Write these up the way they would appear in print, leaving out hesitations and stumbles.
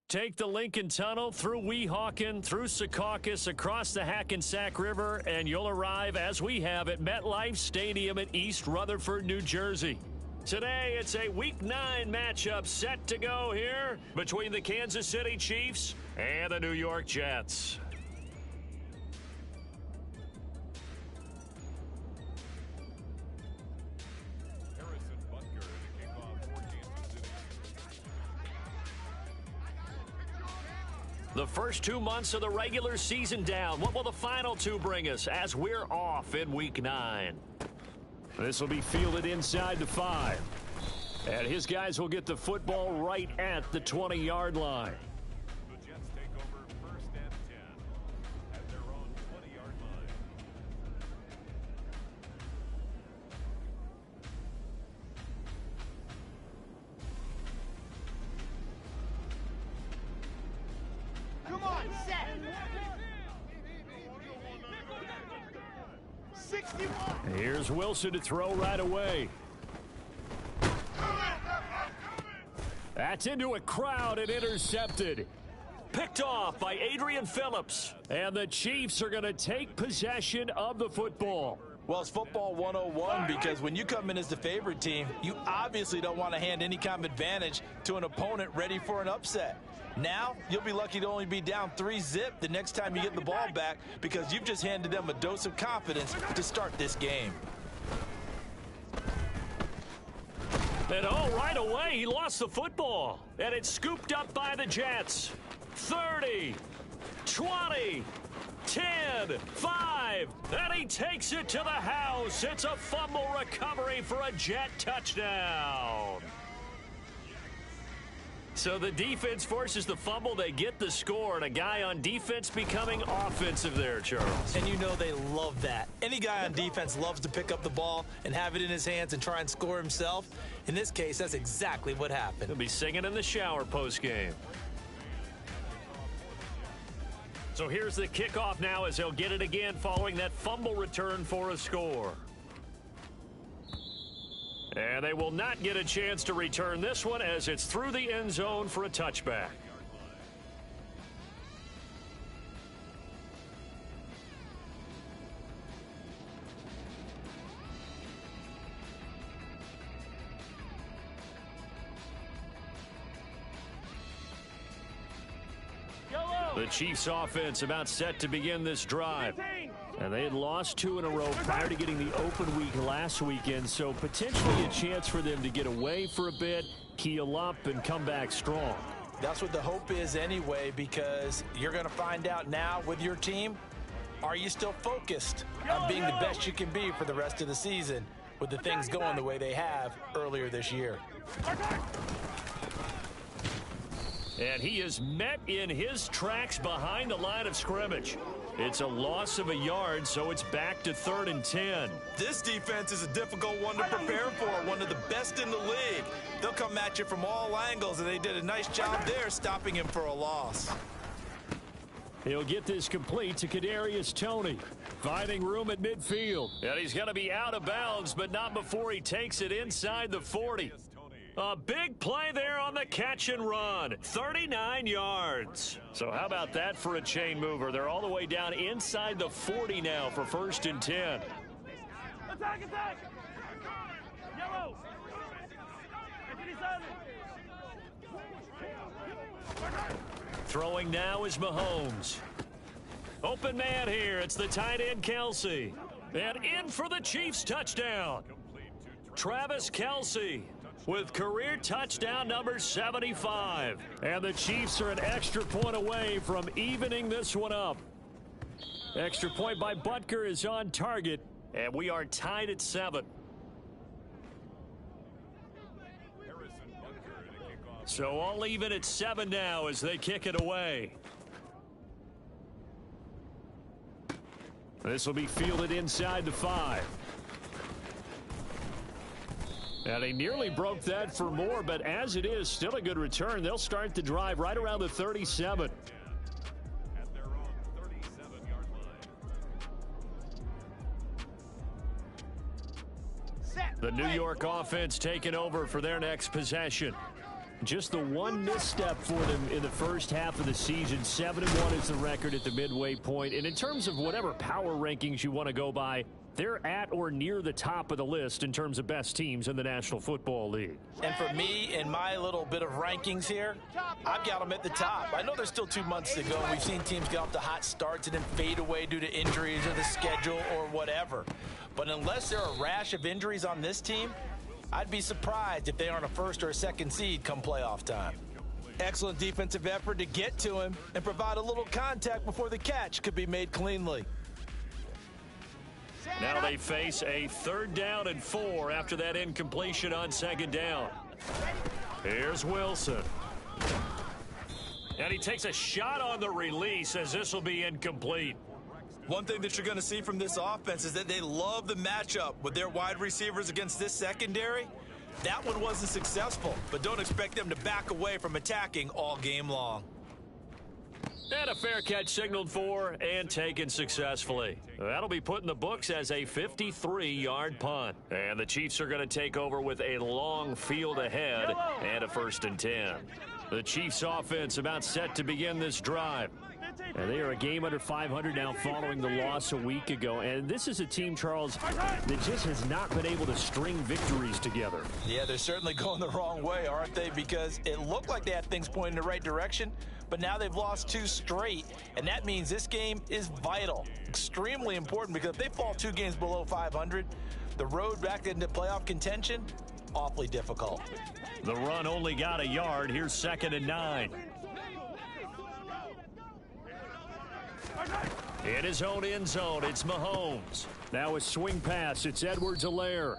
Take the Lincoln Tunnel through Weehawken, through Secaucus, across the Hackensack River, and you'll arrive, as we have, at MetLife Stadium in East Rutherford, New Jersey. Today, it's a Week 9 matchup set to go here between the Kansas City Chiefs and the New York Jets. The first 2 months of the regular season down. What will the final 2 bring us as we're off in Week 9? This will be fielded inside the 5. And his guys will get the football right at the 20-yard line. The Jets take over 1st and 10 at their own 20-yard line. Come on, set! 61! Here's Wilson to throw right away. That's into a crowd and intercepted. Picked off by Adrian Phillips. And the Chiefs are going to take possession of the football. Well, it's football 101 because when you come in as the favorite team, you obviously don't want to hand any kind of advantage to an opponent ready for an upset. Now, you'll be lucky to only be down 3-zip the next time you get the ball back because you've just handed them a dose of confidence to start this game. And right away, he lost the football. And it's scooped up by the Jets. 30, 20, 10, 5. And he takes it to the house. It's a fumble recovery for a Jet touchdown. So the defense forces the fumble. They get the score, and a guy on defense becoming offensive there, Charles. And you know they love that. Any guy on defense loves to pick up the ball and have it in his hands and try and score himself. In this case, that's exactly what happened. He'll be singing in the shower post-game. So here's the kickoff now as they'll get it again following that fumble return for a score. And they will not get a chance to return this one as it's through the end zone for a touchback. The Chiefs offense about set to begin this drive. And they had lost 2 in a row prior to getting the open week last weekend, so potentially a chance for them to get away for a bit, keel up, and come back strong. That's what the hope is anyway, because you're going to find out now with your team, are you still focused on being the best you can be for the rest of the season with the things going the way they have earlier this year? And he is met in his tracks behind the line of scrimmage. It's a loss of a yard, so it's back to 3rd and 10. This defense is a difficult one to prepare for, one of the best in the league. They'll come at you from all angles, and they did a nice job there stopping him for a loss. He'll get this complete to Kadarius Toney, finding room at midfield. And he's going to be out of bounds, but not before he takes it inside the 40. A big play there on the catch and run. 39 yards. So how about that for a chain mover? They're all the way down inside the 40 now for 1st and 10. Attack, attack! Yellow! Throwing now is Mahomes. Open man here. It's the tight end, Kelce. And in for the Chiefs touchdown. Travis Kelce with career touchdown number 75. And the Chiefs are an extra point away from evening this one up. Extra point by Butker is on target, and we are tied at 7. So all even at 7 now as they kick it away. This will be fielded inside the 5. And he nearly broke that for more, but as it is, still a good return. They'll start the drive right around the 37. At their own 37-yard line. The New York offense taking over for their next possession. Just the one misstep for them in the first half of the season. 7-1 is the record at the midway point. And in terms of whatever power rankings you want to go by, they're at or near the top of the list in terms of best teams in the National Football League. And for me, in my little bit of rankings here, I've got them at the top. I know there's still 2 months to go. We've seen teams get off to hot starts and then fade away due to injuries or the schedule or whatever. But unless there are a rash of injuries on this team, I'd be surprised if they aren't a first or a second seed come playoff time. Excellent defensive effort to get to him and provide a little contact before the catch could be made cleanly. Now they face a 3rd down and 4 after that incompletion on 2nd down. Here's Wilson. And he takes a shot on the release as this will be incomplete. One thing that you're going to see from this offense is that they love the matchup with their wide receivers against this secondary. That one wasn't successful, but don't expect them to back away from attacking all game long. And a fair catch signaled for and taken successfully. That'll be put in the books as a 53-yard punt. And the Chiefs are going to take over with a long field ahead and a 1st and 10. The Chiefs offense about set to begin this drive. And they are a game under 500 now following the loss a week ago. And this is a team, Charles, that just has not been able to string victories together. Yeah, they're certainly going the wrong way, aren't they? Because it looked like they had things pointing in the right direction, but now they've lost 2 straight. And that means this game is vital, extremely important, because if they fall 2 games below 500, the road back into playoff contention, awfully difficult. The run only got a yard. Here's 2nd and 9. In his own end zone, it's Mahomes. Now a swing pass. It's Edwards-Helaire.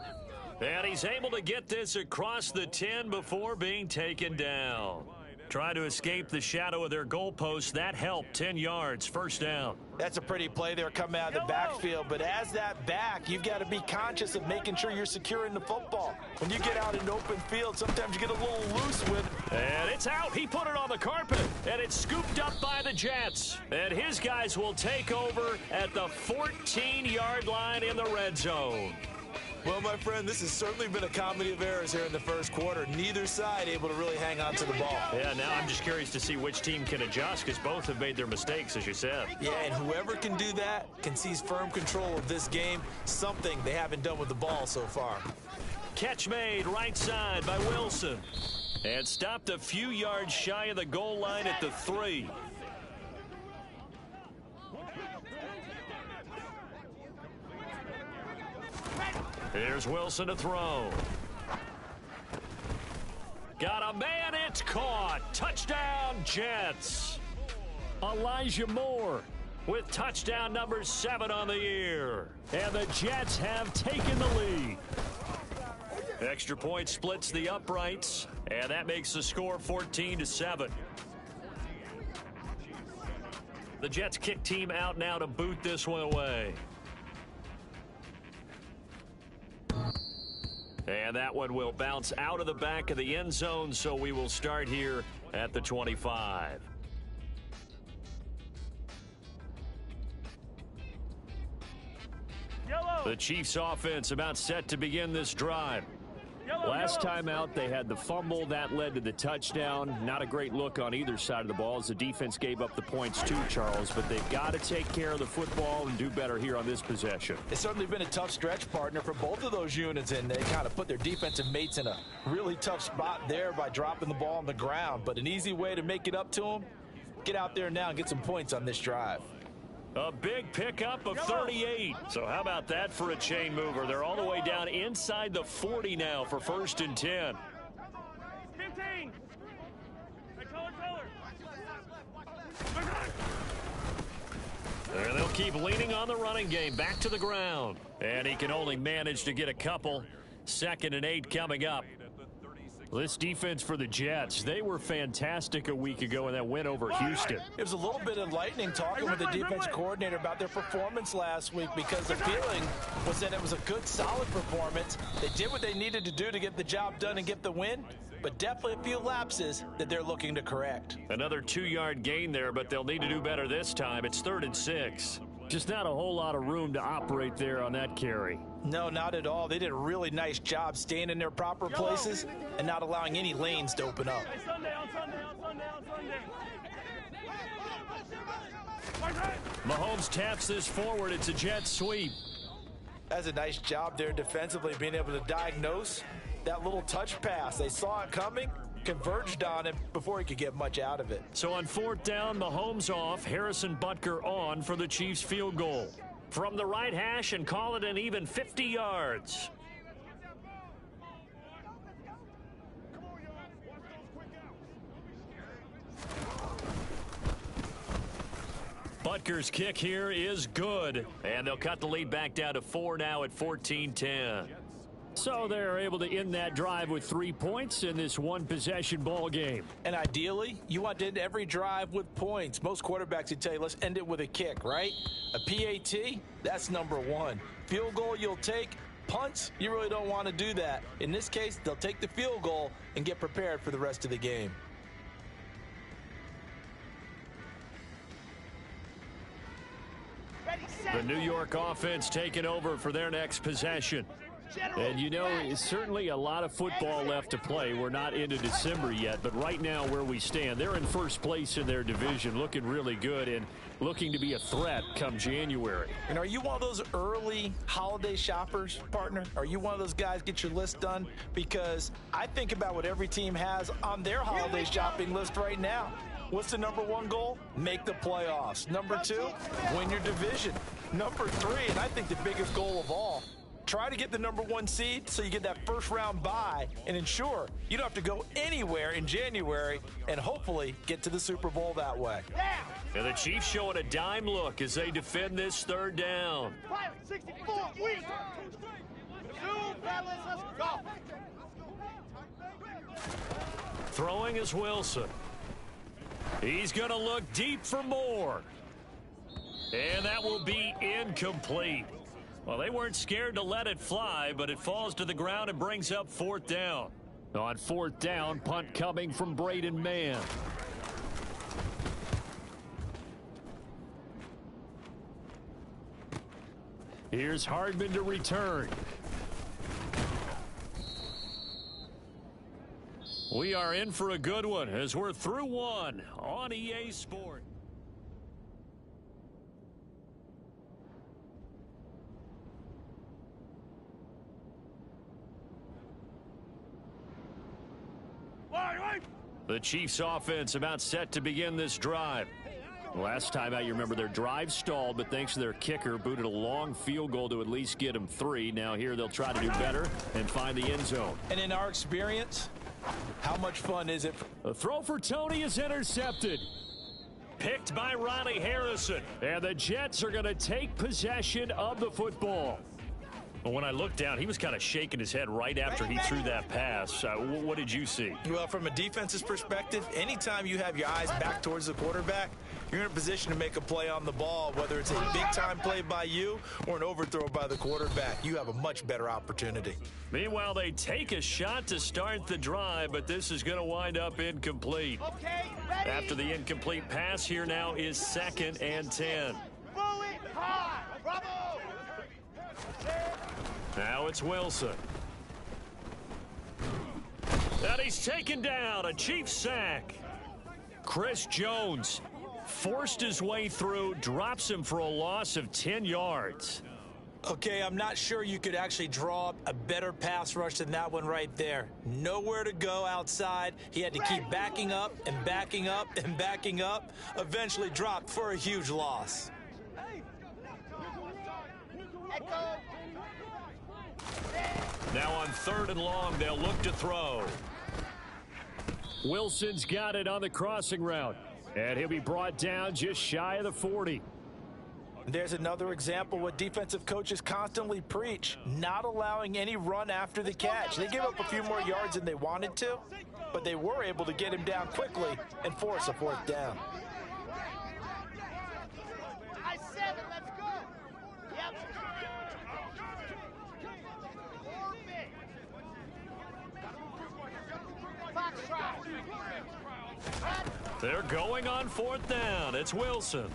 And he's able to get this across the 10 before being taken down. Trying to escape the shadow of their goalpost. That helped. 10 yards. 1st down. That's a pretty play there coming out of the backfield. But as that back, you've got to be conscious of making sure you're securing the football. When you get out in open field, sometimes you get a little loose with it. And it's out. He put it on the carpet. And it's scooped up by the Jets. And his guys will take over at the 14-yard line in the red zone. Well, my friend, this has certainly been a comedy of errors here in the first quarter. Neither side able to really hang on to the ball. Yeah, now I'm just curious to see which team can adjust because both have made their mistakes, as you said. Yeah, and whoever can do that can seize firm control of this game, something they haven't done with the ball so far. Catch made right side by Wilson. And stopped a few yards shy of the goal line at the 3. Here's Wilson to throw. Got a man, it's caught. Touchdown, Jets. Elijah Moore with touchdown number 7 on the year. And the Jets have taken the lead. Extra point splits the uprights, and that makes the score 14-7. The Jets kick team out now to boot this one away. And that one will bounce out of the back of the end zone, so we will start here at the 25. The Chiefs offense about set to begin this drive. Last time out, they had the fumble. That led to the touchdown. Not a great look on either side of the ball as the defense gave up the points too, Charles. But they've got to take care of the football and do better here on this possession. It's certainly been a tough stretch, partner, for both of those units, and they kind of put their defensive mates in a really tough spot there by dropping the ball on the ground. But an easy way to make it up to them, get out there now and get some points on this drive. A big pickup of 38. So how about that for a chain mover? They're all the way down inside the 40 now for 1st and 10. 15. There they'll keep leaning on the running game. Back to the ground. And he can only manage to get a couple. 2nd and 8 coming up. This defense for the Jets, they were fantastic a week ago in that win over Houston. It was a little bit enlightening talking with the defense coordinator about their performance last week because the feeling was that it was a good, solid performance. They did what they needed to do to get the job done and get the win, but definitely a few lapses that they're looking to correct. Another 2-yard gain there, but they'll need to do better this time. It's 3rd and 6. Just not a whole lot of room to operate there on that carry. No, not at all. They did a really nice job staying in their proper places and not allowing any lanes to open up. Hey, Sunday, on Sunday. Mahomes taps this forward. It's a jet sweep. That's a nice job there defensively, being able to diagnose that little touch pass. They saw it coming, converged on him before he could get much out of it. So on 4th down, Mahomes off, Harrison Butker on for the Chiefs field goal. From the right hash and call it an even 50 yards. Butker's kick here is good. And they'll cut the lead back down to 4 now at 14-10. So they're able to end that drive with 3 points in this one-possession ball game. And ideally, you want to end every drive with points. Most quarterbacks would tell you, let's end it with a kick, right? A PAT, that's number one. Field goal you'll take. Punts, you really don't want to do that. In this case, they'll take the field goal and get prepared for the rest of the game. The New York offense taking over for their next possession. And, you know, it's certainly a lot of football left to play. We're not into December yet, but right now where we stand, they're in first place in their division, looking really good and looking to be a threat come January. And are you one of those early holiday shoppers, partner? Are you one of those guys get your list done? Because I think about what every team has on their holiday shopping list right now. What's the number one goal? Make the playoffs. Number two, win your division. Number three, and I think the biggest goal of all, try to get the number one seed so you get that first round bye and ensure you don't have to go anywhere in January and hopefully get to the Super Bowl that way. And the Chiefs showing a dime look as they defend this 3rd down. 64 weeks. Let's go. Throwing is Wilson. He's going to look deep for more. And that will be incomplete. Well, they weren't scared to let it fly, but it falls to the ground and brings up 4th down. On 4th down, punt coming from Braden Mann. Here's Hardman to return. We are in for a good one as we're through one on EA Sport. The Chiefs offense about set to begin this drive. Last time out, you remember their drive stalled, but thanks to their kicker, booted a long field goal to at least get them 3. Now here they'll try to do better and find the end zone. And in our experience, how much fun is it? The throw for Tony is intercepted. Picked by Ronnie Harrison. And the Jets are going to take possession of the football. Well, when I looked down, he was kind of shaking his head right after he threw that pass. What did you see? Well, from a defense's perspective, anytime you have your eyes back towards the quarterback, you're in a position to make a play on the ball, whether it's a big-time play by you or an overthrow by the quarterback. You have a much better opportunity. Meanwhile, they take a shot to start the drive, but this is going to wind up incomplete. After the incomplete pass, here now is 2nd and 10. Now it's Wilson. And he's taken down. A Chiefs sack. Chris Jones forced his way through, drops him for a loss of 10 yards. Okay, I'm not sure you could actually draw up a better pass rush than that one right there. Nowhere to go outside. He had to keep backing up and backing up and backing up. Eventually dropped for a huge loss. Now on 3rd and long, they'll look to throw. Wilson's got it on the crossing route. And he'll be brought down just shy of the 40. There's another example what defensive coaches constantly preach, not allowing any run after the catch. They gave up a few more yards than they wanted to, but they were able to get him down quickly and force a 4th down. Let's go. Yep. They're going on 4th down. It's Wilson.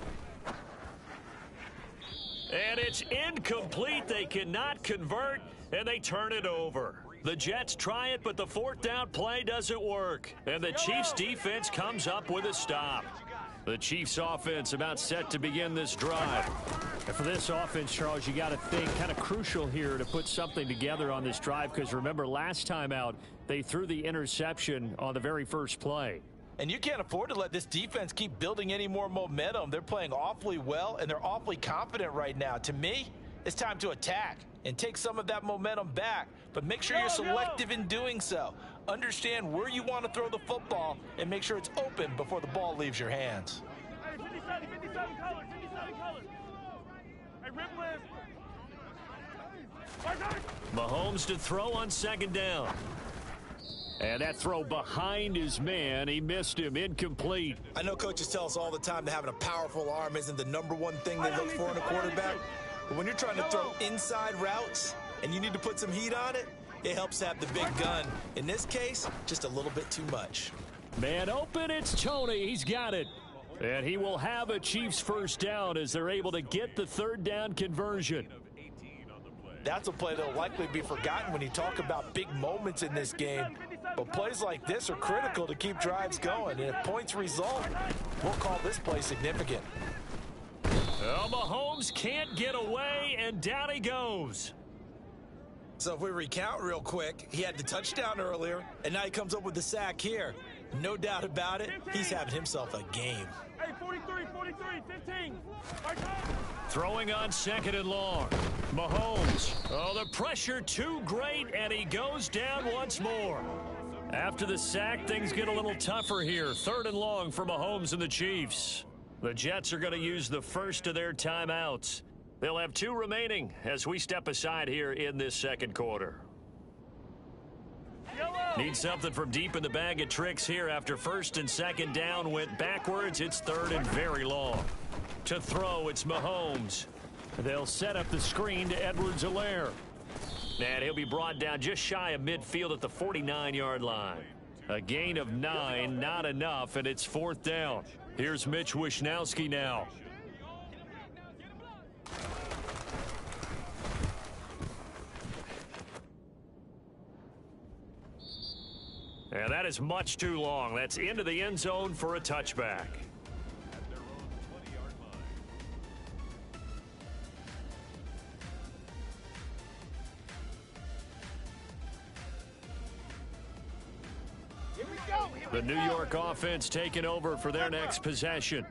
And it's incomplete. They cannot convert, and they turn it over. The Jets try it, but the fourth down play doesn't work. And the Chiefs defense comes up with a stop. The Chiefs offense about set to begin this drive. And for this offense, Charles, you got to think kind of crucial here to put something together on this drive, because remember last time out, they threw the interception on the very first play. And you can't afford to let this defense keep building any more momentum. They're playing awfully well, and they're awfully confident right now. To me, it's time to attack and take some of that momentum back, but make sure you're selective in doing so. Understand where you want to throw the football and make sure it's open before the ball leaves your hands. Hey, 57 colors, 57 colors. Hey, rip lift. Mahomes to throw on second down. And that throw behind his man. He missed him. Incomplete. I know coaches tell us all the time that having a powerful arm isn't the number one thing they look for in a quarterback. But when you're trying to throw inside routes and you need to put some heat on it, it helps to have the big gun. In this case, just a little bit too much. Man open, it's Tony. He's got it. And he will have a Chiefs first down as they're able to get the third down conversion. That's a play that will likely be forgotten when you talk about big moments in this game. But plays like this are critical to keep drives going. And if points result, we'll call this play significant. Well, Mahomes can't get away, and down he goes. So if we recount real quick, he had the touchdown earlier, and now he comes up with the sack here. No doubt about it, he's having himself a game. Hey, 43, 15. Throwing on second and long. Mahomes. Oh, the pressure too great, and he goes down once more. After the sack, things get a little tougher here. Third and long for Mahomes and the Chiefs. The Jets are going to use the first of their timeouts. They'll have 2 remaining as we step aside here in this second quarter. Need something from deep in the bag of tricks here after first and second down went backwards. It's third and very long. To throw, it's Mahomes. They'll set up the screen to Edwards-Helaire. And he'll be brought down just shy of midfield at the 49-yard line. A gain of 9, not enough, and it's fourth down. Here's Mitch Wishnowsky now. And that is much too long. That's into the end zone for a touchback. The New York offense taking over for their next possession.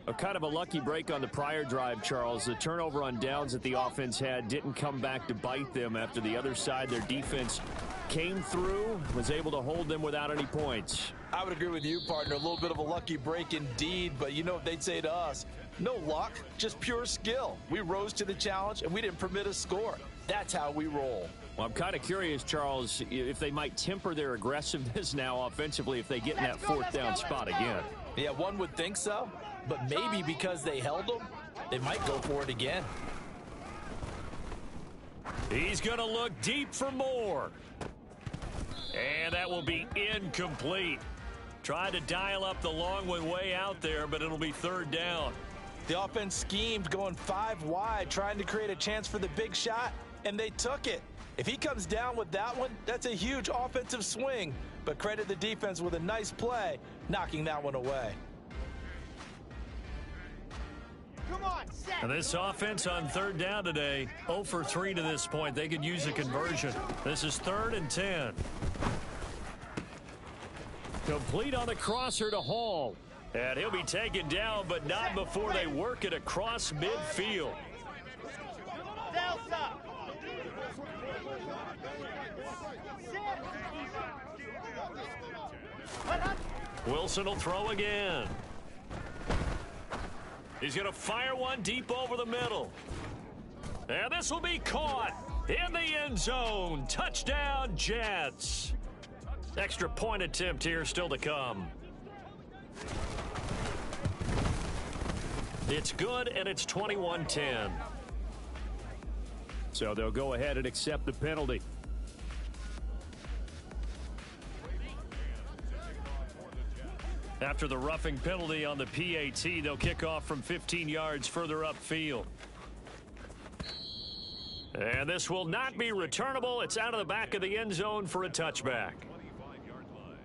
A kind of a lucky break on the prior drive, Charles. The turnover on downs that the offense had didn't come back to bite them after the other side. Their defense came through, was able to hold them without any points. I would agree with you, partner. A little bit of a lucky break indeed, but you know what they'd say to us? No luck, just pure skill. We rose to the challenge, and we didn't permit a score. That's how we roll. Well, I'm kind of curious, Charles, if they might temper their aggressiveness now offensively if they get in that fourth down spot again. Yeah, one would think so, but maybe because they held them, they might go for it again. He's going to look deep for more. And that will be incomplete. Tried to dial up the long one way out there, but it'll be third down. The offense schemed going 5 wide, trying to create a chance for the big shot, and they took it. If he comes down with that one, that's a huge offensive swing. But credit the defense with a nice play, knocking that one away. Come on, set. And this offense on third down today, 0 for 3 to this point. They could use a conversion. This is 3rd and 10. Complete on the crosser to Hall. And he'll be taken down, but not before they work it across midfield. Delta. Wilson will throw again. He's going to fire one deep over the middle. And this will be caught in the end zone. Touchdown, Jets. Extra point attempt here still to come. It's good, and it's 21-10. So they'll go ahead and accept the penalty. After the roughing penalty on the PAT, they'll kick off from 15 yards further upfield. And this will not be returnable. It's out of the back of the end zone for a touchback. 25-yard line.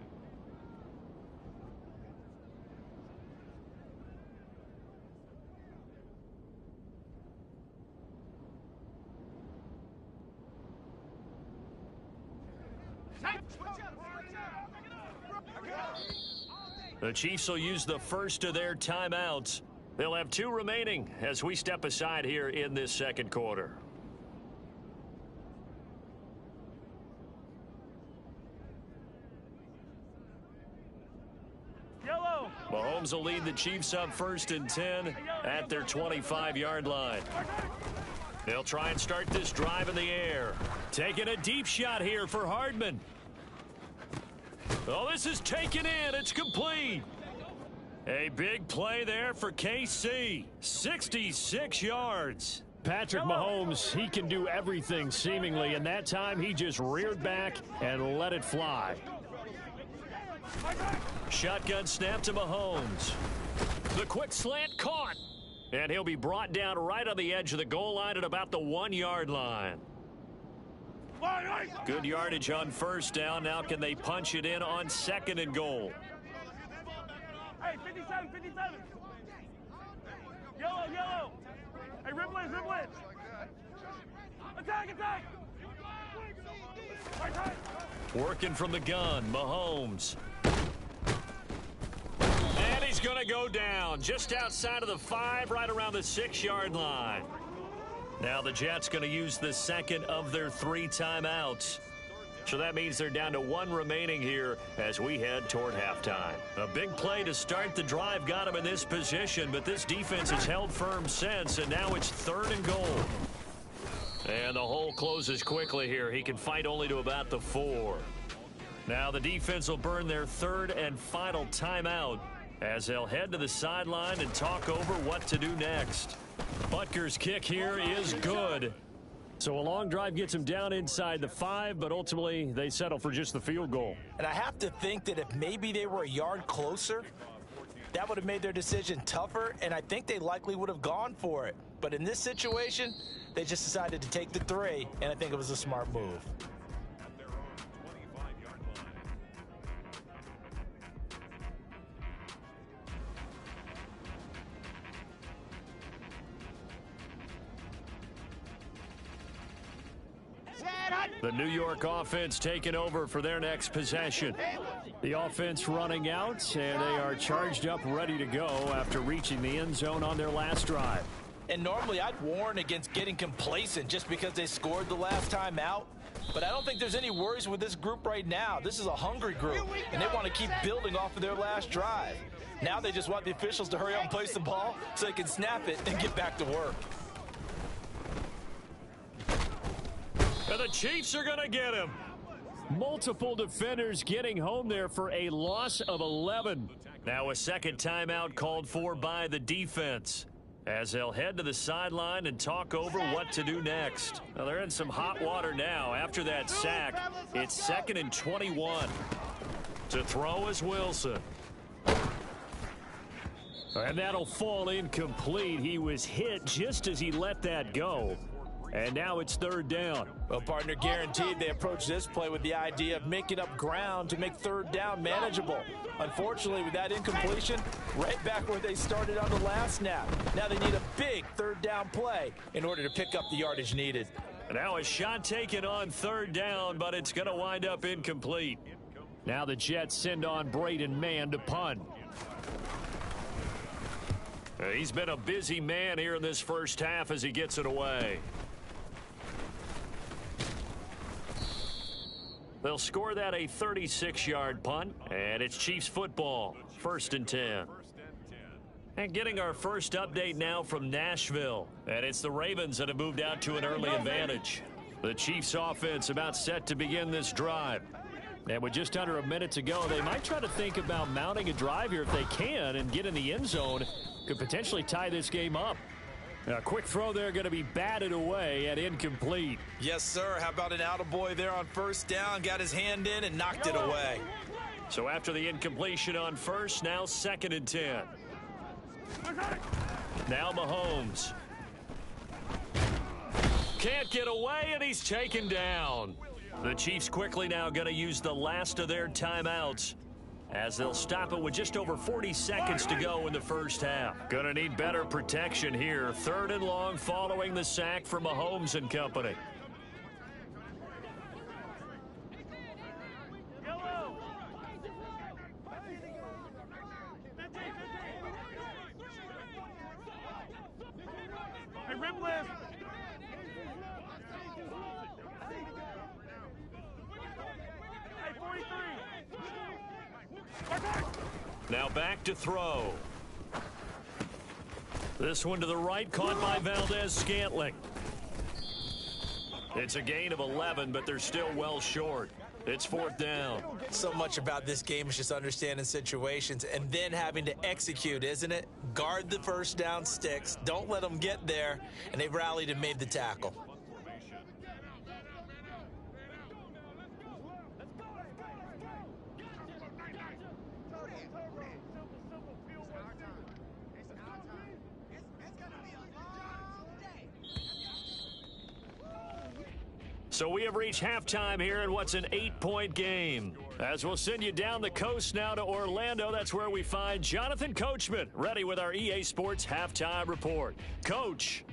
The Chiefs will use the first of their timeouts. They'll have 2 remaining as we step aside here in this second quarter. Yellow. Mahomes will lead the Chiefs up 1st and 10 at their 25-yard line. They'll try and start this drive in the air. Taking a deep shot here for Hardman. Oh, this is taken in. It's complete. A big play there for KC. 66 yards. Patrick Mahomes, he can do everything seemingly, and that time he just reared back and let it fly. Shotgun snap to Mahomes. The quick slant caught. And he'll be brought down right on the edge of the goal line at about the 1-yard line. Good yardage on 1st down. Now can they punch it in on 2nd and goal? Hey, 57, 57. Yellow, yellow. Hey, Riblins, Riblins. Attack, attack. Right side. Working from the gun, Mahomes. And he's going to go down just outside of the 5, right around the 6-yard line. Now the Jets going to use the second of their 3 timeouts. So that means they're down to 1 remaining here as we head toward halftime. A big play to start the drive got him in this position, but this defense has held firm since, and now it's 3rd and goal. And the hole closes quickly here. He can fight only to about the 4. Now the defense will burn their 3rd and final timeout as they'll head to the sideline and talk over what to do next. Butker's kick here is good. So a long drive gets him down inside the 5, but ultimately they settle for just the field goal. And I have to think that if maybe they were a yard closer, that would have made their decision tougher, and I think they likely would have gone for it. But in this situation, they just decided to take the 3, and I think it was a smart move. At their own 25-yard line. The New York offense taking over for their next possession. The offense running out, and they are charged up, ready to go after reaching the end zone on their last drive. And normally I'd warn against getting complacent just because they scored the last time out. But I don't think there's any worries with this group right now. This is a hungry group, and they want to keep building off of their last drive. Now they just want the officials to hurry up and place the ball so they can snap it and get back to work. And the Chiefs are going to get him. Multiple defenders getting home there for a loss of 11. Now a second timeout called for by the defense as they'll head to the sideline and talk over what to do next. Now they're in some hot water now after that sack. It's 2nd and 21. To throw is Wilson. And that'll fall incomplete. He was hit just as he let that go. And now it's 3rd down. Well, partner, guaranteed they approach this play with the idea of making up ground to make 3rd down manageable. Unfortunately, with that incompletion, right back where they started on the last snap. Now they need a big 3rd down play in order to pick up the yardage needed. Now a shot taken on 3rd down, but it's going to wind up incomplete. Now the Jets send on Braden Mann to punt. He's been a busy man here in this first half as he gets it away. They'll score that a 36-yard punt, and it's Chiefs football, 1st and 10. And getting our first update now from Nashville, and it's the Ravens that have moved out to an early advantage. The Chiefs offense about set to begin this drive. And with just under a minute to go, they might try to think about mounting a drive here if they can and get in the end zone. Could potentially tie this game up. A quick throw there going to be batted away and incomplete. Yes, sir. How about an attaboy there on 1st down? Got his hand in and knocked it away. So after the incompletion on 1st, now 2nd and 10. Now Mahomes. can't get away, and he's taken down. The Chiefs quickly now going to use the last of their timeouts, as they'll stop it with just over 40 seconds to go in the first half. Going to need better protection here. 3rd and long following the sack from Mahomes and company. Yellow. Hey, rip left. Hey, 43. Now back to throw. This one to the right, caught by Valdez-Scantling. It's a gain of 11, but they're still well short. It's 4th down. So much about this game is just understanding situations and then having to execute, isn't it? Guard the first down sticks. Don't let them get there. And they've rallied and made the tackle. So we have reached halftime here in what's an 8-point game. As we'll send you down the coast now to Orlando, that's where we find Jonathan Coachman, ready with our EA Sports Halftime Report. Coach.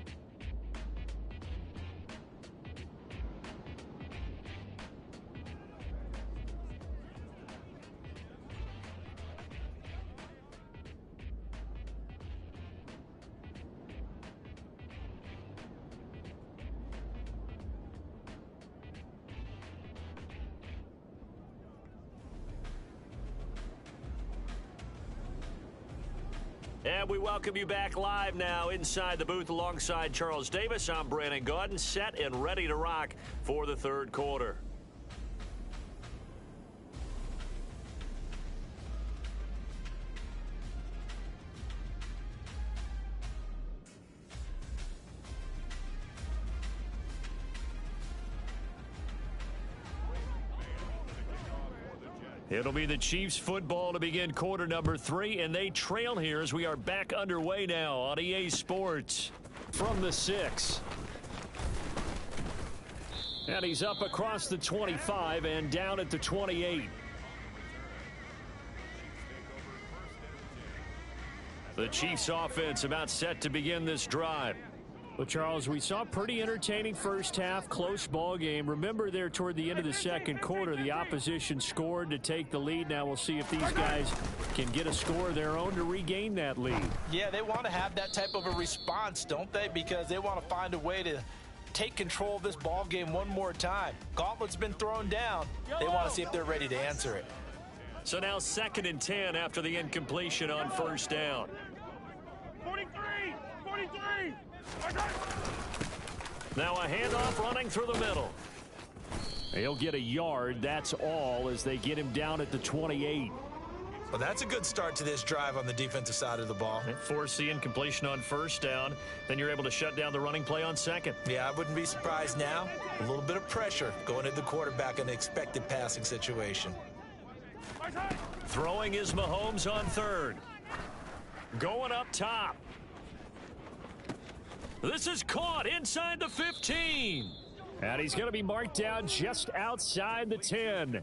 And we welcome you back live now inside the booth alongside Charles Davis. I'm Brandon Gaudin, set and ready to rock for the 3rd quarter. It'll be the Chiefs football to begin quarter number 3, and they trail here as we are back underway now on EA Sports from the 6. And he's up across the 25 and down at the 28. The Chiefs offense about set to begin this drive. Well, Charles, we saw a pretty entertaining first half, close ball game. Remember there toward the end of the 2nd quarter, the opposition scored to take the lead. Now we'll see if these guys can get a score of their own to regain that lead. Yeah, they want to have that type of a response, don't they? Because they want to find a way to take control of this ball game one more time. Gauntlet's been thrown down. They want to see if they're ready to answer it. So now 2nd and 10 after the incompletion on 1st down. 43! 43! Now a handoff running through the middle. He'll get a yard, that's all, as they get him down at the 28. Well, that's a good start to this drive on the defensive side of the ball. Force the incompletion on 1st down. Then you're able to shut down the running play on 2nd. Yeah, I wouldn't be surprised now. A little bit of pressure going at the quarterback in an expected passing situation. Throwing is Mahomes on 3rd. Going up top. This is caught inside the 15. And he's going to be marked down just outside the 10.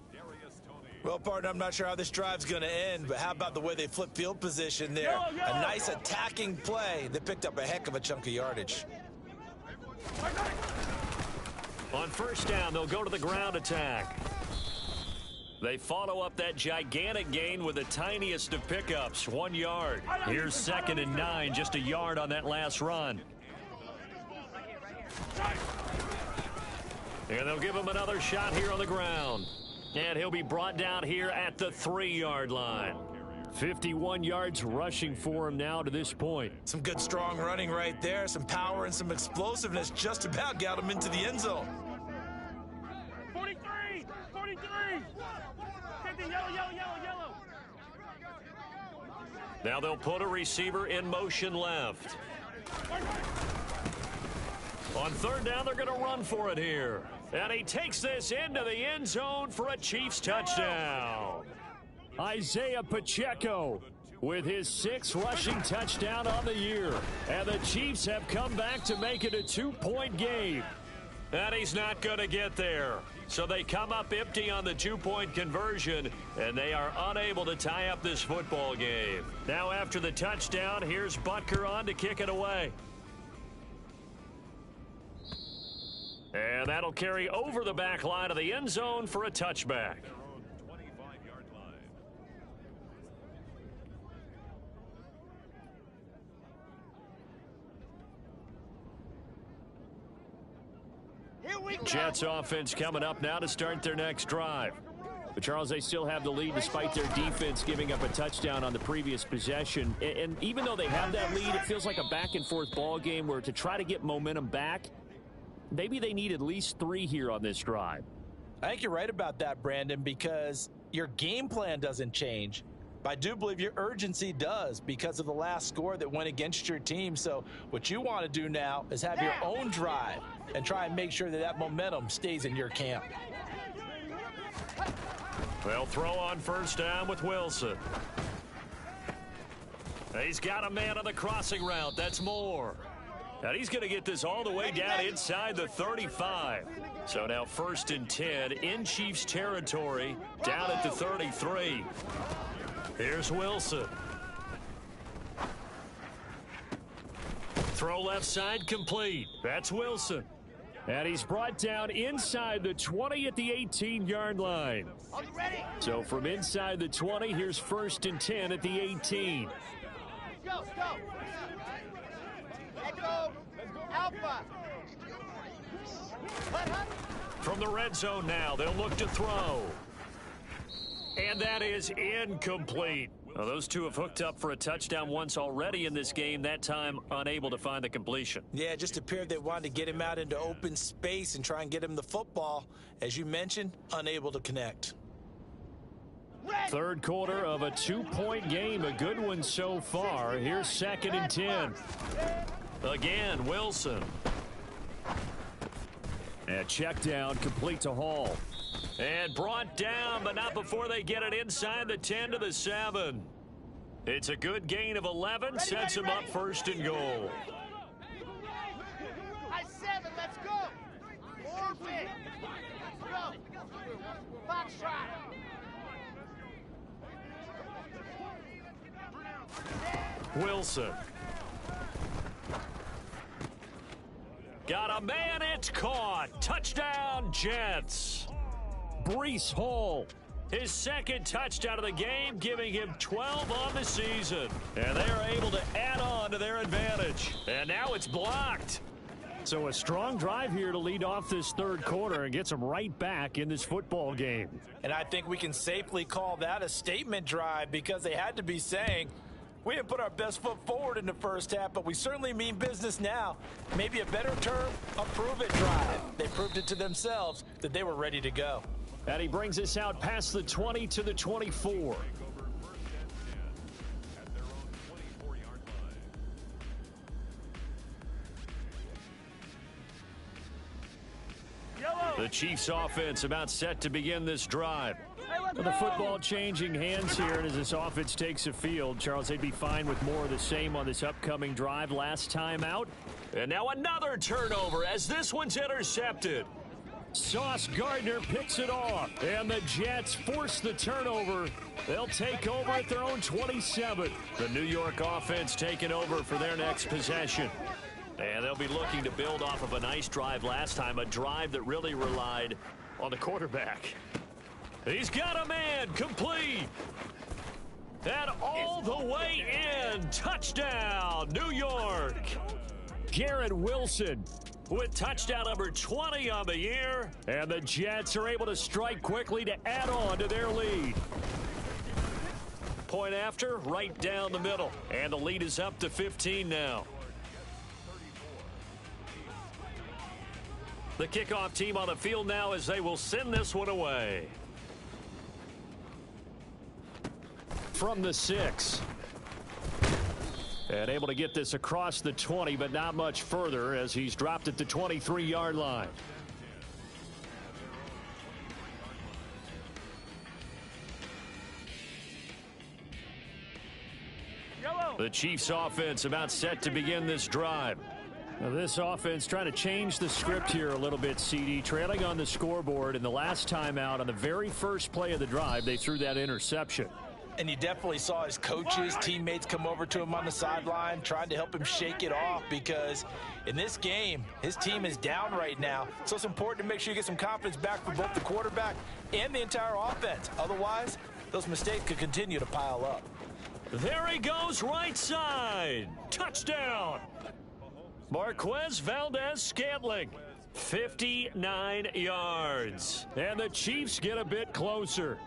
Well, partner, I'm not sure how this drive's going to end, but how about the way they flip field position there? A nice attacking play. They picked up a heck of a chunk of yardage. On 1st down, they'll go to the ground attack. They follow up that gigantic gain with the tiniest of pickups, 1 yard. Here's 2nd and 9, just a yard on that last run. And they'll give him another shot here on the ground. And he'll be brought down here at the 3-yard line. 51 yards rushing for him now to this point. Some good strong running right there. Some power and some explosiveness just about got him into the end zone. 43! 43! Take the yellow. Now they'll put a receiver in motion left. On 3rd down, they're going to run for it here. And he takes this into the end zone for a Chiefs touchdown. Isaiah Pacheco with his 6th rushing touchdown on the year. And the Chiefs have come back to make it a 2-point game. And he's not going to get there. So they come up empty on the two-point conversion, and they are unable to tie up this football game. Now after the touchdown, here's Butker on to kick it away. And that'll carry over the back line of the end zone for a touchback. Jets offense coming up now to start their next drive. But Charles, they still have the lead despite their defense giving up a touchdown on the previous possession. And even though they have that lead, it feels like a back-and-forth ball game where to try to get momentum back, maybe they need at least 3 here on this drive. I think you're right about that, Brandon, because your game plan doesn't change. But I do believe your urgency does because of the last score that went against your team. So what you want to do now is have your own drive and try and make sure that that momentum stays in your camp. They'll throw on first down with Wilson. He's got a man on the crossing route. That's Moore. And he's going to get this all the way down inside the 35. So now 1st and 10 in Chiefs territory down at the 33. Here's Wilson. Throw left side complete. That's Wilson. And he's brought down inside the 20 at the 18-yard line. So from inside the 20, here's 1st and 10 at the 18. Go. Echo. Alpha. From the red zone now, they'll look to throw. And that is incomplete. Well, those two have hooked up for a touchdown once already in this game, that time unable to find the completion. Yeah, it just appeared they wanted to get him out into open space and try and get him the football. As you mentioned, unable to connect. Third quarter of a 2-point game, a good one so far. Here's 2nd and 10. Again, Wilson. And check down, complete to Hall. And brought down, but not before they get it inside the 10 to the 7. It's a good gain of 11, sets him up 1st and goal. High 7, let's go. 4 big. Go. Box shot. Wilson. Got a man, it's caught. Touchdown, Jets. Breece Hall. His 2nd touchdown of the game, giving him 12 on the season. And they are able to add on to their advantage. And now it's blocked. So a strong drive here to lead off this third quarter and gets them right back in this football game. And I think we can safely call that a statement drive because they had to be saying, we didn't put our best foot forward in the first half, but we certainly mean business now. Maybe a better term, a prove-it drive. They proved it to themselves that they were ready to go. And he brings us out past the 20 to the 24. The Chiefs offense about set to begin this drive. The football changing hands here, and as this offense takes the field, Charles, they'd be fine with more of the same on this upcoming drive. Last time out. And now another turnover as this one's intercepted. Sauce Gardner picks it off, and the Jets force the turnover. They'll take over at their own 27. The New York offense taking over for their next possession. And they'll be looking to build off of a nice drive last time, a drive that really relied on the quarterback. He's got a man, complete. And all the way in, touchdown, New York. Garrett Wilson with touchdown number 20 on the year. And the Jets are able to strike quickly to add on to their lead. Point after, right down the middle. And the lead is up to 15 now. The kickoff team on the field now as they will send this one away. From the 6. And able to get this across the 20, but not much further as he's dropped at the 23-yard line. The Chiefs offense about set to begin this drive. Now this offense trying to change the script here a little bit, CD. Trailing on the scoreboard, and the last time out on the very first play of the drive, they threw that interception. And you definitely saw his coaches, teammates come over to him on the sideline, trying to help him shake it off, because in this game, his team is down right now. So it's important to make sure you get some confidence back for both the quarterback and the entire offense. Otherwise, those mistakes could continue to pile up. There he goes, right side. Touchdown. Marquez Valdez-Scantling, 59 yards. And the Chiefs get a bit closer.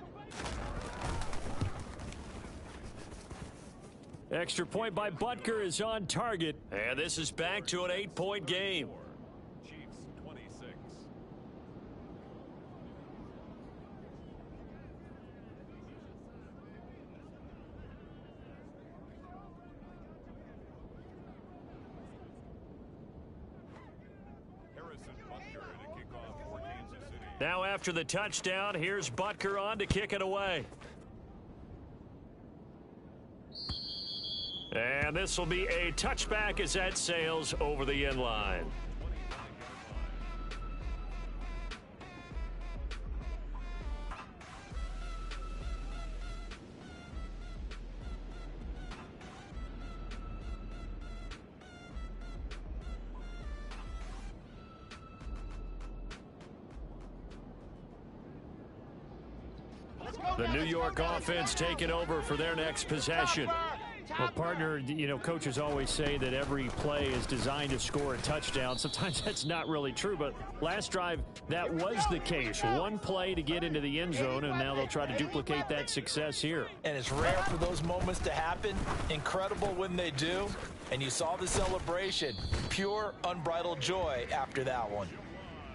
Extra point by Butker is on target. And this is back to an 8-point game. Chiefs 26. Harrison Butker to kick off for Kansas City. Now after the touchdown, here's Butker on to kick it away. And this will be a touchback as that sails over the end line. The New York offense taking over for their next possession. Well, partner, you know, coaches always say that every play is designed to score a touchdown. Sometimes that's not really true, but last drive, that was the case. One play to get into the end zone, and now they'll try to duplicate that success here. And it's rare for those moments to happen. Incredible when they do. And you saw the celebration. Pure, unbridled joy after that one.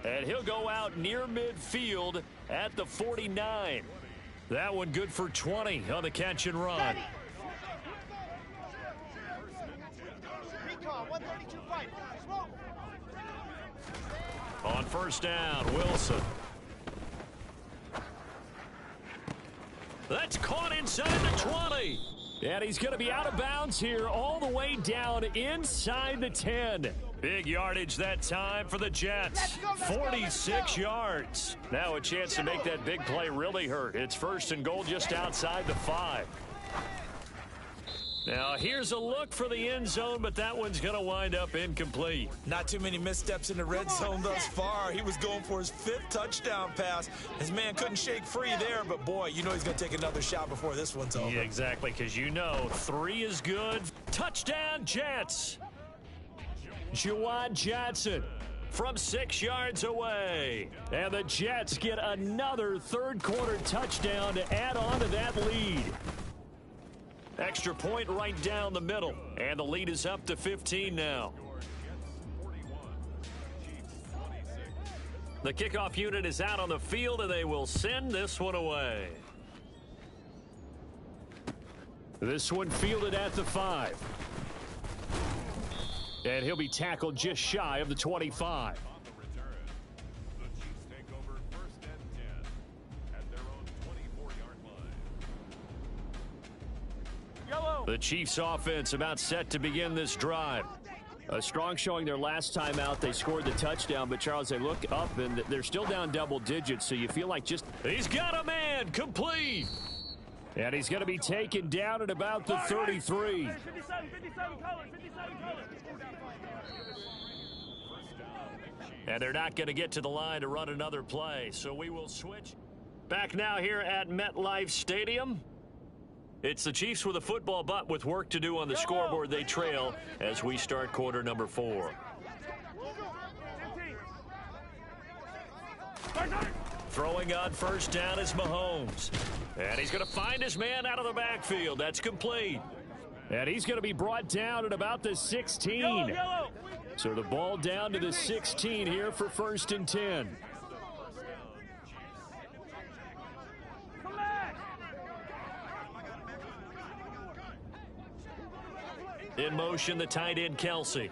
And he'll go out near midfield at the 49. That one good for 20 on the catch and run. Recon, 132 fight. Smoke. On first down, Wilson. That's caught inside the 20. And he's going to be out of bounds here all the way down inside the 10. Big yardage that time for the Jets. 46 yards. Now a chance to make that big play really hurt. It's first and goal just outside the 5. Now here's a look for the end zone, but that one's going to wind up incomplete. Not too many missteps in the red zone thus far. He was going for his 5th touchdown pass. His man couldn't shake free there, but boy, you know he's going to take another shot before this one's over. Yeah, exactly, because you know 3 is good. Touchdown, Jets. Juwan Johnson from 6 yards away. And the Jets get another third-quarter touchdown to add on to that lead. Extra point right down the middle. And the lead is up to 15 now. The kickoff unit is out on the field, and they will send this one away. This one fielded at the 5. And he'll be tackled just shy of the 25. On the return, the Chiefs take over first and 10 at their own 24-yard line. The Chiefs offense about set to begin this drive. A strong showing their last time out. They scored the touchdown, but Charles, they look up and they're still down double digits, so you feel like just... He's got a man, complete. And he's going to be taken down at about the 33. And they're not going to get to the line to run another play, so we will switch. Back now here at MetLife Stadium. It's the Chiefs with a football, but with work to do on the scoreboard, they trail as we start quarter number 4. Throwing on first down is Mahomes. And he's going to find his man out of the backfield. That's complete. And he's going to be brought down at about the 16. So the ball down to the 16 here for first and 10. In motion, the tight end, Kelsey.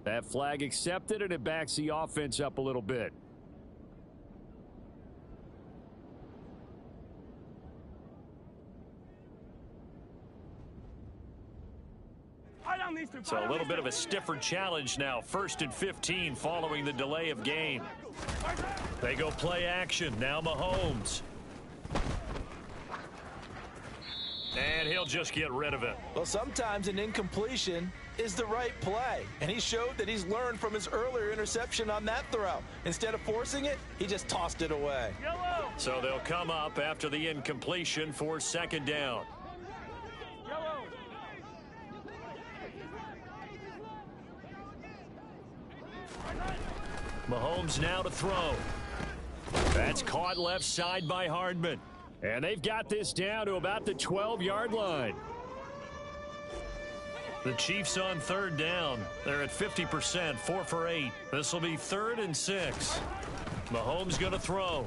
That flag accepted, and it backs the offense up a little bit. So a little bit of a stiffer challenge now. 1st and 15 following the delay of game. They go play action. Now Mahomes. And he'll just get rid of it. Well, sometimes an incompletion is the right play, and he showed that he's learned from his earlier interception on that throw. Instead of forcing it, he just tossed it away. So they'll come up after the incompletion for 2nd down. Mahomes now to throw. That's caught left side by Hardman. And they've got this down to about the 12-yard line. The Chiefs on 3rd down. They're at 50%, 4 for 8. This will be 3rd and 6. Mahomes going to throw.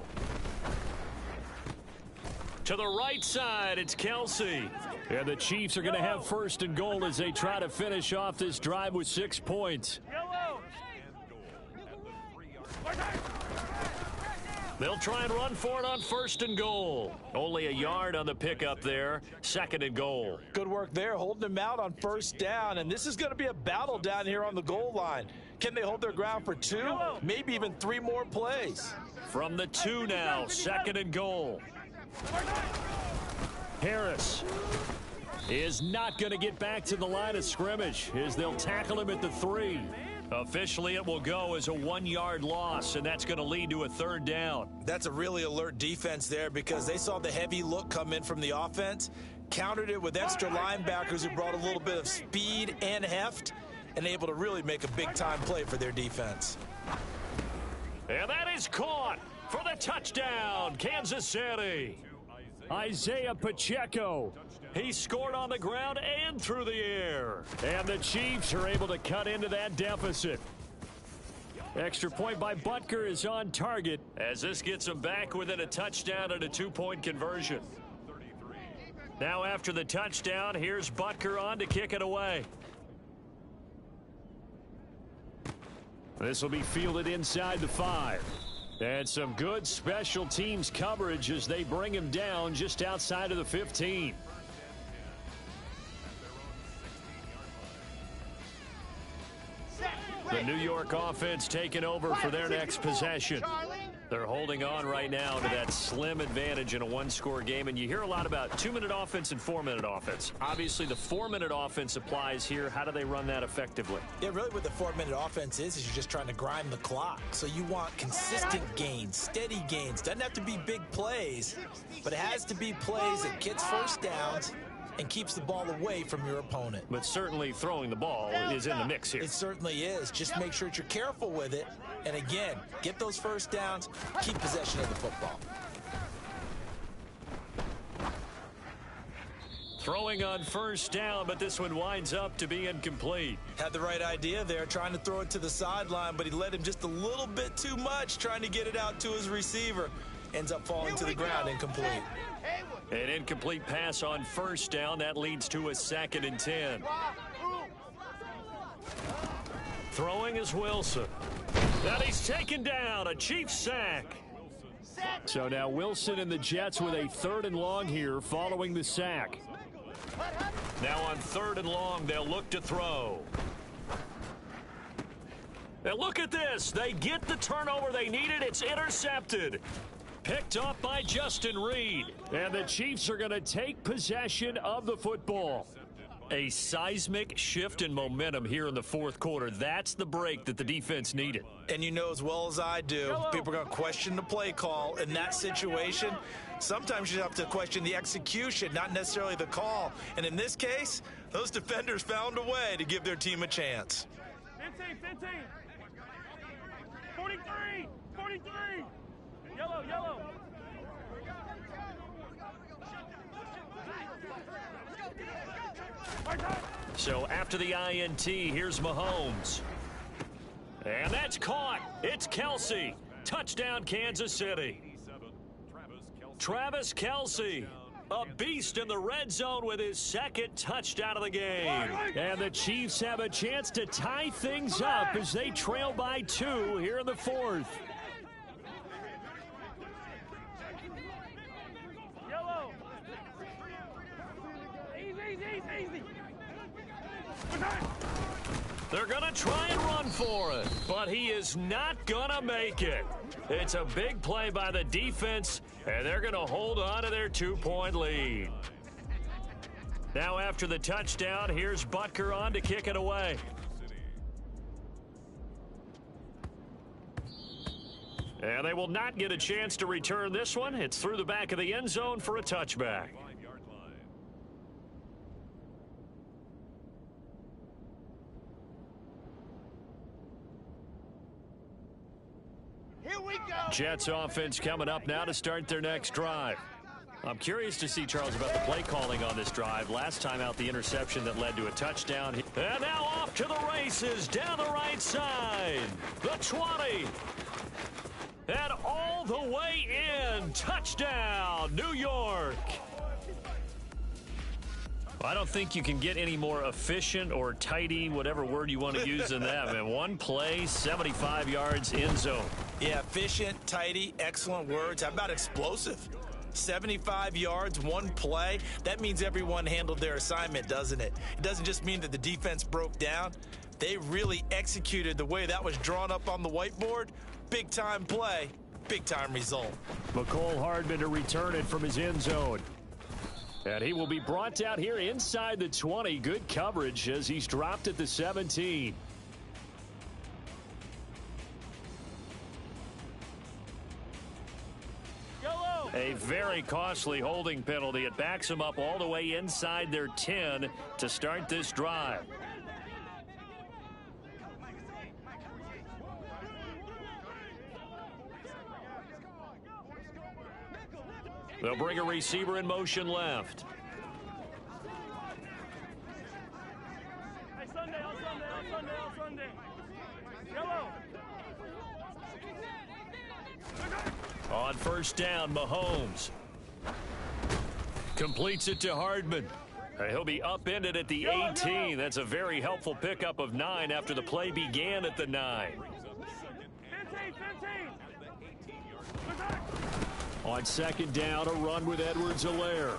To the right side, it's Kelsey. And the Chiefs are going to have 1st and goal as they try to finish off this drive with 6 points. They'll try and run for it on 1st and goal. Only a yard on the pickup there. 2nd and goal. Good work there, holding them out on 1st down, and this is going to be a battle down here on the goal line. Can they hold their ground for 2, maybe even 3 more plays? From the 2 now, 2nd and goal. Harris is not going to get back to the line of scrimmage as they'll tackle him at the 3. Officially, it will go as a 1-yard loss, and that's going to lead to a 3rd down. That's a really alert defense there because they saw the heavy look come in from the offense, countered it with extra linebackers who brought a little bit of speed and heft, and able to really make a big-time play for their defense. And that is caught for the touchdown, Kansas City. Isaiah Pacheco. He scored on the ground and through the air. And the Chiefs are able to cut into that deficit. Extra point by Butker is on target. As this gets them back within a touchdown and a 2-point conversion. Now after the touchdown, here's Butker on to kick it away. This will be fielded inside the 5. And some good special teams coverage as they bring him down just outside of the 15. The New York offense taking over for their next possession. They're holding on right now to that slim advantage in a 1-score game. And you hear a lot about 2-minute offense and 4-minute offense. Obviously, the 4-minute offense applies here. How do they run that effectively? Yeah, really what the 4-minute offense is you're just trying to grind the clock. So you want consistent gains, steady gains. Doesn't have to be big plays, but it has to be plays that gets 1st downs and keeps the ball away from your opponent. But certainly throwing the ball is in the mix here. It certainly is. Just make sure that you're careful with it. And again, get those 1st downs, keep possession of the football. Throwing on 1st down, but this one winds up to be incomplete. Had the right idea there, trying to throw it to the sideline, but he led him just a little bit too much, trying to get it out to his receiver. Ends up falling to the ground, incomplete. An incomplete pass on 1st down. That leads to a 2nd and 10. Throwing is Wilson. Now he's taken down. A Chiefs sack. So now Wilson and the Jets with a 3rd and long here following the sack. Now on 3rd and long, they'll look to throw. And look at this. They get the turnover they needed. It's intercepted. Picked up by Justin Reed. And the Chiefs are going to take possession of the football. A seismic shift in momentum here in the 4th quarter. That's the break that the defense needed. And you know as well as I do, people are going to question the play call in that situation. Sometimes you have to question the execution, not necessarily the call. And in this case, those defenders found a way to give their team a chance. 15, 43, 43. Yellow. So after the INT, here's Mahomes. And that's caught. It's Kelsey. Touchdown, Kansas City. Travis Kelsey, a beast in the red zone with his 2nd touchdown of the game. And the Chiefs have a chance to tie things up as they trail by 2 here in the 4th. Easy. They're going to try and run for it, but he is not going to make it. It's a big play by the defense, and they're going to hold on to their 2-point lead. Now after the touchdown, here's Butker on to kick it away. And they will not get a chance to return this one. It's through the back of the end zone for a touchback. 5-yard line. Here we go. Jets offense coming up now to start their next drive. I'm curious to see, Charles, about the play calling on this drive. Last time out, the interception that led to a touchdown. And now off to the races down the right side. The 20. And all the way in. Touchdown, New York. I don't think you can get any more efficient or tidy, whatever word you want to use than that, man. One play, 75 yards, end zone. Yeah, efficient, tidy, excellent words. How about explosive? 75 yards, one play. That means everyone handled their assignment, doesn't it? It doesn't just mean that the defense broke down. They really executed the way that was drawn up on the whiteboard. Big-time play, big-time result. McCole Hardman to return it from his end zone. And he will be brought down here inside the 20. Good coverage as he's dropped at the 17. A very costly holding penalty. It backs him up all the way inside their 10 to start this drive. They'll bring a receiver in motion left. Hey, Sunday, on Sunday, on Sunday, on Sunday. Yellow. On first down, Mahomes completes it to Hardman. He'll be upended at the 18. That's a very helpful pickup of 9 after the play began at the 9. 15. On second down, a run with Edwards-Helaire.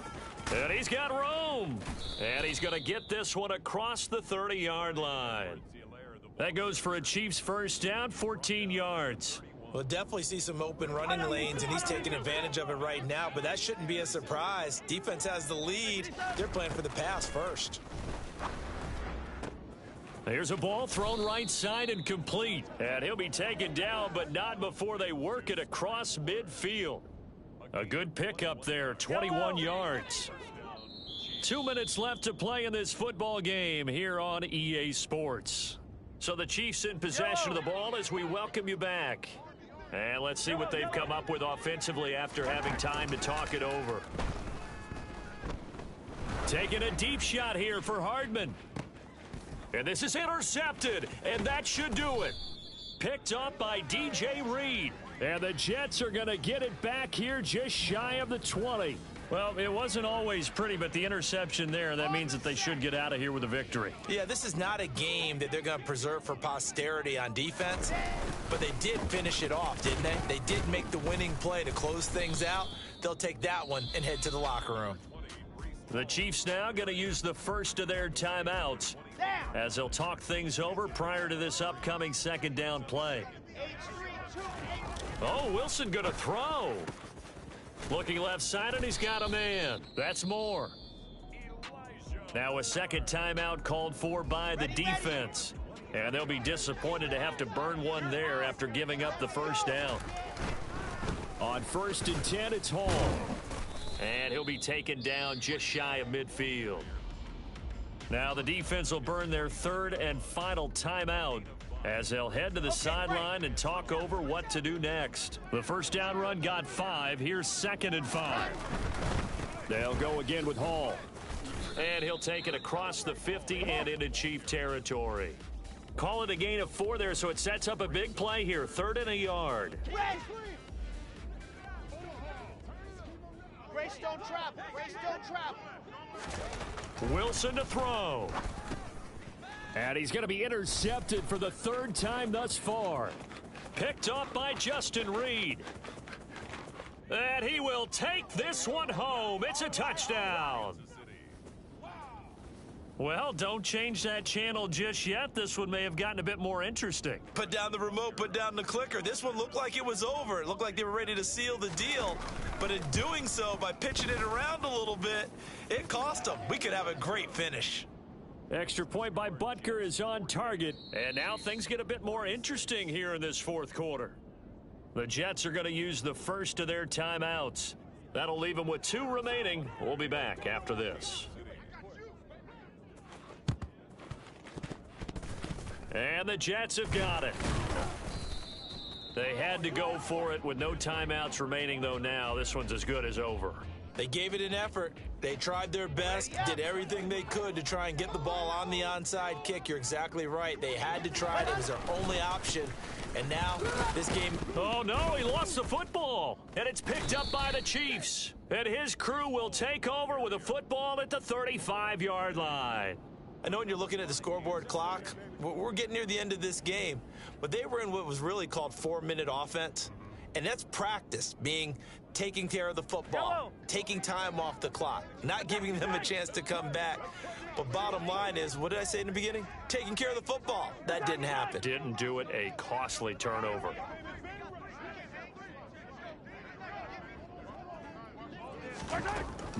And he's got room. And he's going to get this one across the 30-yard line. That goes for a Chiefs first down, 14 yards. We'll definitely see some open running lanes, and he's taking advantage of it right now, but that shouldn't be a surprise. Defense has the lead. They're playing for the pass first. There's a ball thrown right side and complete. And he'll be taken down, but not before they work it across midfield. A good pickup there, 21 yards. 2 minutes left to play in this football game here on EA Sports. So the Chiefs in possession of the ball as we welcome you back. And let's see what they've come up with offensively after having time to talk it over. Taking a deep shot here for Hardman. And this is intercepted, and that should do it. Picked up by DJ Reed. And the Jets are going to get it back here just shy of the 20. Well, it wasn't always pretty, but the interception there, that means that they should get out of here with a victory. Yeah, this is not a game that they're going to preserve for posterity on defense, but they did finish it off, didn't they? They did make the winning play to close things out. They'll take that one and head to the locker room. The Chiefs now going to use the first of their timeouts as they'll talk things over prior to this upcoming second down play. Oh, Wilson going to throw. Looking left side, and he's got a man. That's more. Now a second timeout called for by the defense. And they'll be disappointed to have to burn one there after giving up the first down. On 1st and 10, it's Hall. And he'll be taken down just shy of midfield. Now the defense will burn their third and final timeout as they'll head to the sideline and talk over what to do next. The first down run got 5. Here's 2nd and 5. They'll go again with Hall. And he'll take it across the 50 and into Chief territory. Call it a gain of 4 there, so it sets up a big play here. 3rd and a yard. Grace, don't travel. Grace, don't travel. Wilson to throw. And he's going to be intercepted for the 3rd time thus far. Picked up by Justin Reed. And he will take this one home. It's a touchdown. Well, don't change that channel just yet. This one may have gotten a bit more interesting. Put down the remote, put down the clicker. This one looked like it was over. It looked like they were ready to seal the deal. But in doing so, by pitching it around a little bit, it cost them. We could have a great finish. Extra point by Butker is on target. And now things get a bit more interesting here in this fourth quarter. The Jets are going to use the first of their timeouts. That'll leave them with 2 remaining. We'll be back after this. And the Jets have got it. They had to go for it with no timeouts remaining, though. Now this one's as good as over. They gave it an effort. They tried their best, did everything they could to try and get the ball on the onside kick. You're exactly right. They had to try it. It was their only option. And now this game... Oh, no, he lost the football. And it's picked up by the Chiefs. And his crew will take over with a football at the 35-yard line. I know when you're looking at the scoreboard clock, we're getting near the end of this game, but they were in what was really called 4-minute offense, and that's practice, meaning taking care of the football, taking time off the clock, not giving them a chance to come back. But bottom line is, what did I say in the beginning? Taking care of the football. That didn't happen. Didn't do it, a costly turnover.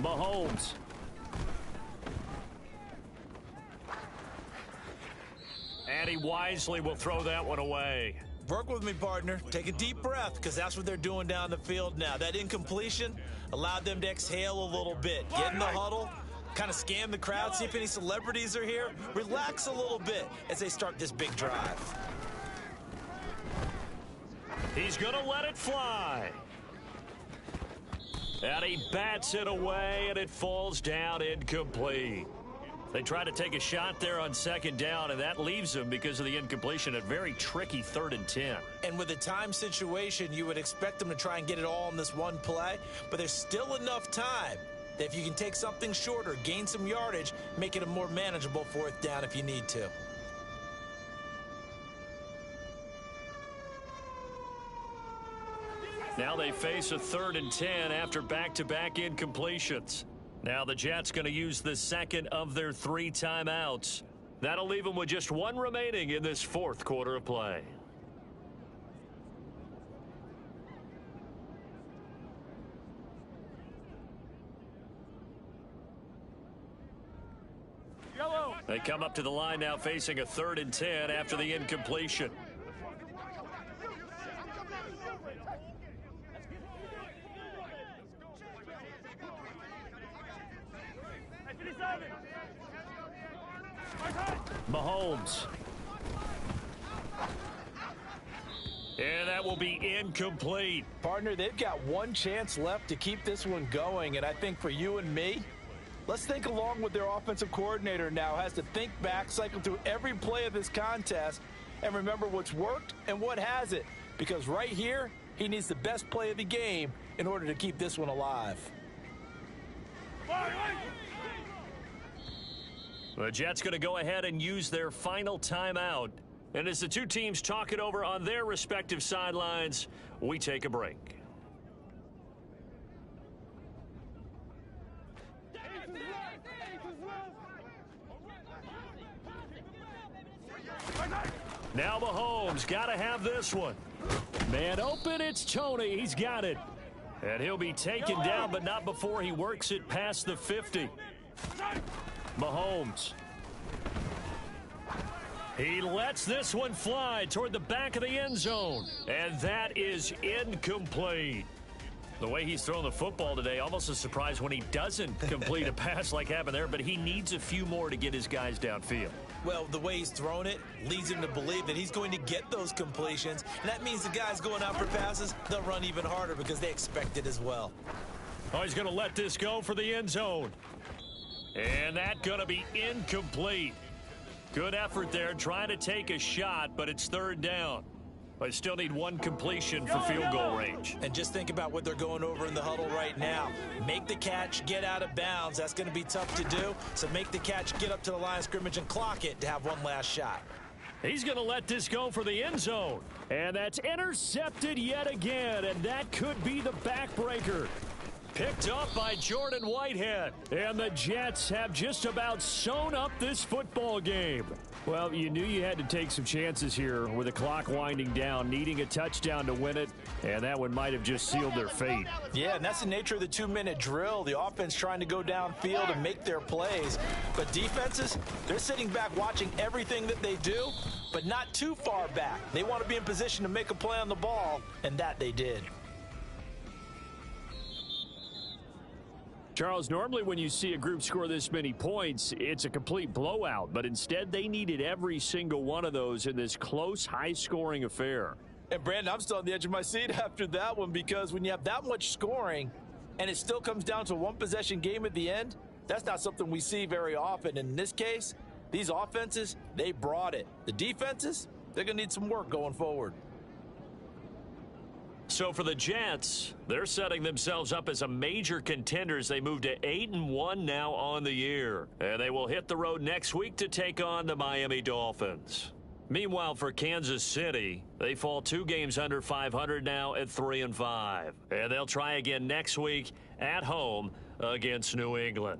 Mahomes. And he wisely will throw that one away. Work with me, partner. Take a deep breath, because that's what they're doing down the field now. That incompletion allowed them to exhale a little bit. Get in the huddle, kind of scan the crowd, see if any celebrities are here. Relax a little bit as they start this big drive. He's going to let it fly. And he bats it away, and it falls down incomplete. They try to take a shot there on second down, and that leaves them because of the incompletion. A very tricky 3rd and 10. And with a time situation, you would expect them to try and get it all in this one play, but there's still enough time that if you can take something shorter, gain some yardage, make it a more manageable 4th down if you need to. Now they face a 3rd and 10 after back-to-back incompletions. Now the Jets going to use the second of their 3 timeouts. That'll leave them with just 1 remaining in this 4th quarter of play. Yellow. They come up to the line now facing a 3rd and 10 after the incompletion. Mahomes. And that will be incomplete. Partner, they've got 1 chance left to keep this one going, and I think for you and me, let's think along with their offensive coordinator now. Has to think back, cycle through every play of this contest, and remember what's worked and what hasn't. Because right here, he needs the best play of the game in order to keep this one alive. The Jets going to go ahead and use their final timeout. And as the 2 teams talk it over on their respective sidelines, we take a break. Now Mahomes got to have this one. Man open, it's Tony. He's got it. And he'll be taken down, but not before he works it past the 50. Mahomes. He lets this one fly toward the back of the end zone. And that is incomplete. The way he's thrown the football today, almost a surprise when he doesn't complete a pass like happened there, but he needs a few more to get his guys downfield. Well, the way he's thrown it leads him to believe that he's going to get those completions. And that means the guys going out for passes, they'll run even harder because they expect it as well. Oh, he's going to let this go for the end zone. And that's going to be incomplete. Good effort there, trying to take a shot, but it's 3rd down. But still need 1 completion for field goal range. And just think about what they're going over in the huddle right now. Make the catch, get out of bounds. That's going to be tough to do. So make the catch, get up to the line of scrimmage, and clock it to have 1 last shot. He's going to let this go for the end zone. And that's intercepted yet again, and that could be the backbreaker. Picked up by Jordan Whitehead. And the Jets have just about sewn up this football game. Well, you knew you had to take some chances here with the clock winding down, needing a touchdown to win it, and that one might have just sealed their fate. Yeah, and that's the nature of the 2-minute drill. The offense trying to go downfield and make their plays. But defenses, they're sitting back watching everything that they do, but not too far back. They want to be in position to make a play on the ball, and that they did. Charles, normally when you see a group score this many points, it's a complete blowout. But instead, they needed every single one of those in this close, high-scoring affair. And, Brandon, I'm still on the edge of my seat after that one because when you have that much scoring and it still comes down to a one-possession game at the end, that's not something we see very often. And in this case, these offenses, they brought it. The defenses, they're going to need some work going forward. So for the Jets, they're setting themselves up as a major contender as they move to 8-1 now on the year. And they will hit the road next week to take on the Miami Dolphins. Meanwhile, for Kansas City, they fall 2 games under 500 now at 3-5. And they'll try again next week at home against New England.